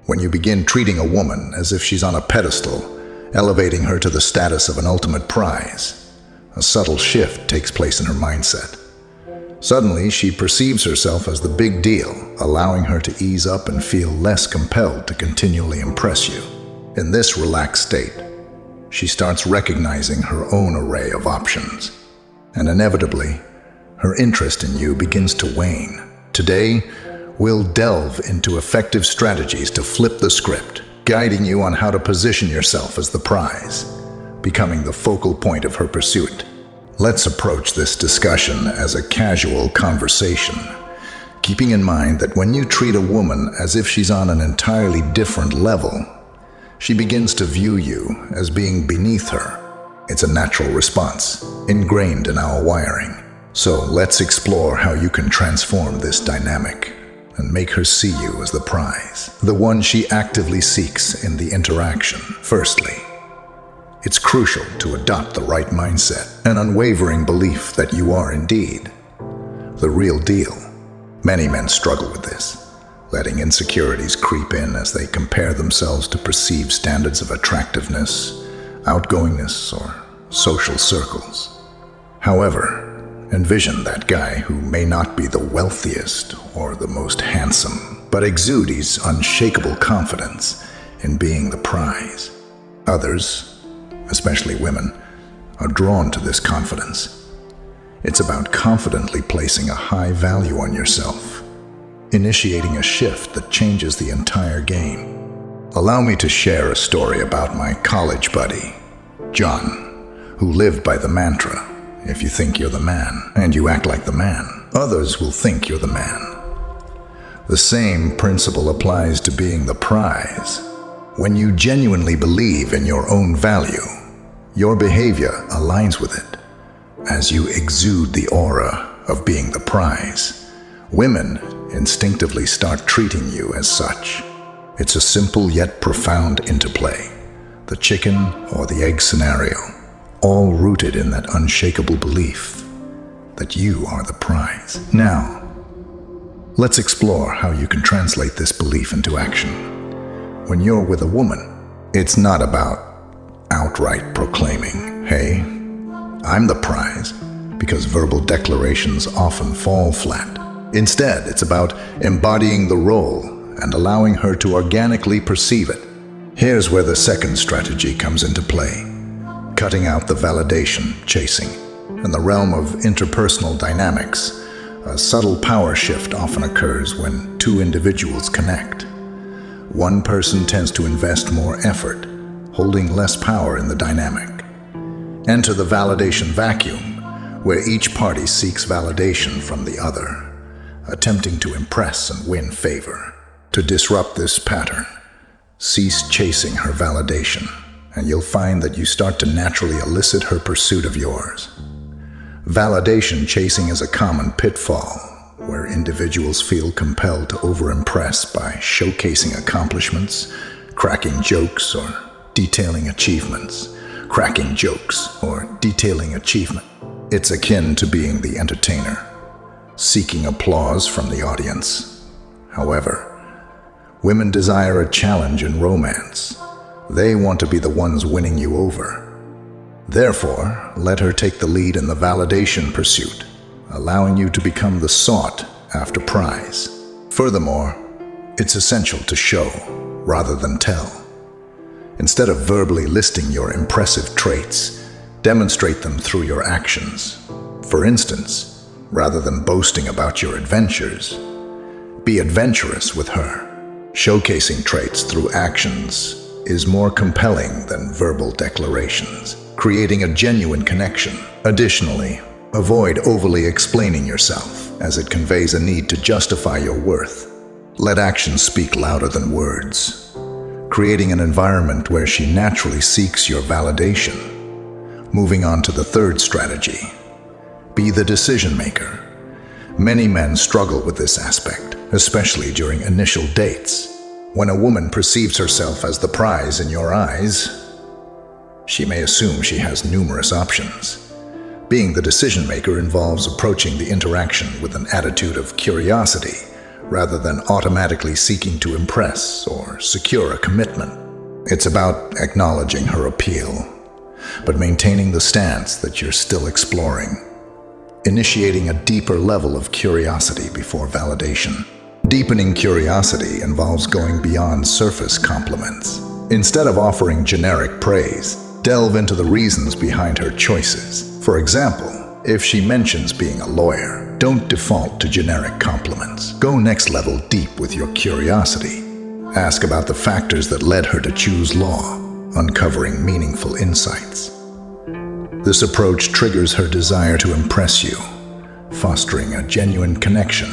When you begin treating a woman as if she's on a pedestal, elevating her to the status of an ultimate prize, a subtle shift takes place in her mindset. Suddenly, she perceives herself as the big deal, allowing her to ease up and feel less compelled to continually impress you. In this relaxed state, she starts recognizing her own array of options, and inevitably, her interest in you begins to wane. Today, we'll delve into effective strategies to flip the script, guiding you on how to position yourself as the prize, becoming the focal point of her pursuit. Let's approach this discussion as a casual conversation, keeping in mind that when you treat a woman as if she's on an entirely different level, she begins to view you as being beneath her. It's a natural response, ingrained in our wiring. So let's explore how you can transform this dynamic and make her see you as the prize, the one she actively seeks in the interaction. Firstly, it's crucial to adopt the right mindset, an unwavering belief that you are indeed the real deal. Many men struggle with this, letting insecurities creep in as they compare themselves to perceived standards of attractiveness, outgoingness, or social circles. However, envision that guy who may not be the wealthiest or the most handsome, but exudes unshakable confidence in being the prize. Others, especially women, are drawn to this confidence. It's about confidently placing a high value on yourself, initiating a shift that changes the entire game. Allow me to share a story about my college buddy, John, who lived by the mantra, if you think you're the man and you act like the man, others will think you're the man. The same principle applies to being the prize. When you genuinely believe in your own value, your behavior aligns with it. As you exude the aura of being the prize, women instinctively start treating you as such. It's a simple yet profound interplay, the chicken or the egg scenario, all rooted in that unshakable belief that you are the prize. Now, let's explore how you can translate this belief into action. When you're with a woman, it's not about outright proclaiming, "Hey, I'm the prize," because verbal declarations often fall flat. Instead, it's about embodying the role and allowing her to organically perceive it. Here's where the second strategy comes into play, cutting out the validation chasing. In the realm of interpersonal dynamics, a subtle power shift often occurs when two individuals connect. One person tends to invest more effort, holding less power in the dynamic. Enter the validation vacuum, where each party seeks validation from the other, attempting to impress and win favor. To disrupt this pattern, cease chasing her validation, and you'll find that you start to naturally elicit her pursuit of yours. Validation chasing is a common pitfall, where individuals feel compelled to over-impress by showcasing accomplishments, cracking jokes, or detailing achievements. It's akin to being the entertainer, seeking applause from the audience. However, women desire a challenge in romance. They want to be the ones winning you over. Therefore, let her take the lead in the validation pursuit, allowing you to become the sought-after prize. Furthermore, it's essential to show rather than tell. Instead of verbally listing your impressive traits, demonstrate them through your actions. For instance, rather than boasting about your adventures, be adventurous with her. Showcasing traits through actions is more compelling than verbal declarations, creating a genuine connection. Additionally, avoid overly explaining yourself, as it conveys a need to justify your worth. Let actions speak louder than words, creating an environment where she naturally seeks your validation. Moving on to the third strategy, be the decision maker. Many men struggle with this aspect, especially during initial dates. When a woman perceives herself as the prize in your eyes, she may assume she has numerous options. Being the decision maker involves approaching the interaction with an attitude of curiosity rather than automatically seeking to impress or secure a commitment. It's about acknowledging her appeal, but maintaining the stance that you're still exploring, initiating a deeper level of curiosity before validation. Deepening curiosity involves going beyond surface compliments. Instead of offering generic praise, delve into the reasons behind her choices. For example, if she mentions being a lawyer, don't default to generic compliments. Go next level deep with your curiosity. Ask about the factors that led her to choose law, uncovering meaningful insights. This approach triggers her desire to impress you, fostering a genuine connection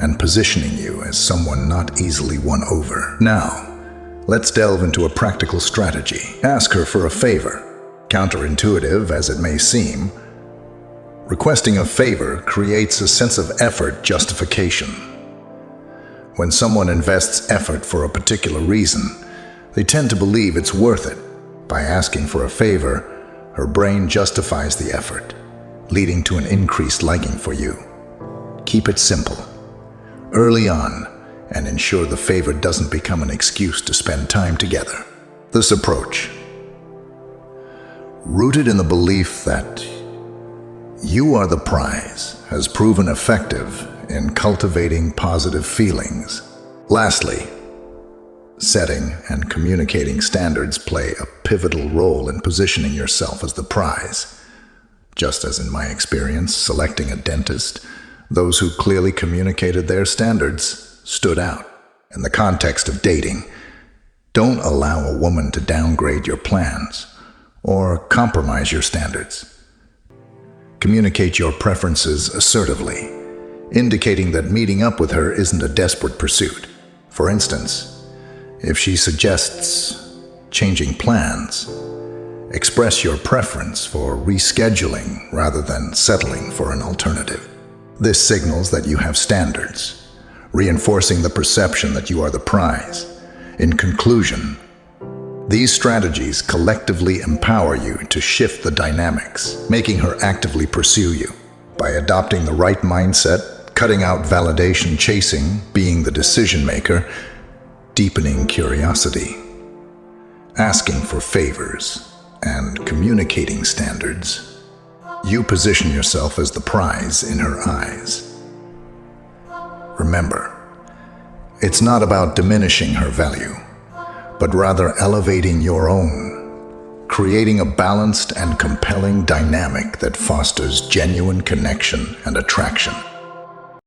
and positioning you as someone not easily won over. Now, let's delve into a practical strategy. Ask her for a favor. Counterintuitive as it may seem, requesting a favor creates a sense of effort justification. When someone invests effort for a particular reason, they tend to believe it's worth it. By asking for a favor, her brain justifies the effort, leading to an increased liking for you. Keep it simple, early on, and ensure the favor doesn't become an excuse to spend time together. This approach, rooted in the belief that you are the prize, has proven effective in cultivating positive feelings. Lastly, setting and communicating standards play a pivotal role in positioning yourself as the prize. Just as in my experience selecting a dentist, those who clearly communicated their standards stood out. In the context of dating, don't allow a woman to downgrade your plans or compromise your standards. Communicate your preferences assertively, indicating that meeting up with her isn't a desperate pursuit. For instance, if she suggests changing plans, express your preference for rescheduling rather than settling for an alternative. This signals that you have standards, reinforcing the perception that you are the prize. In conclusion, these strategies collectively empower you to shift the dynamics, making her actively pursue you. By adopting the right mindset, cutting out validation chasing, being the decision maker, deepening curiosity, asking for favors, and communicating standards, you position yourself as the prize in her eyes. Remember, it's not about diminishing her value, but rather elevating your own, creating a balanced and compelling dynamic that fosters genuine connection and attraction.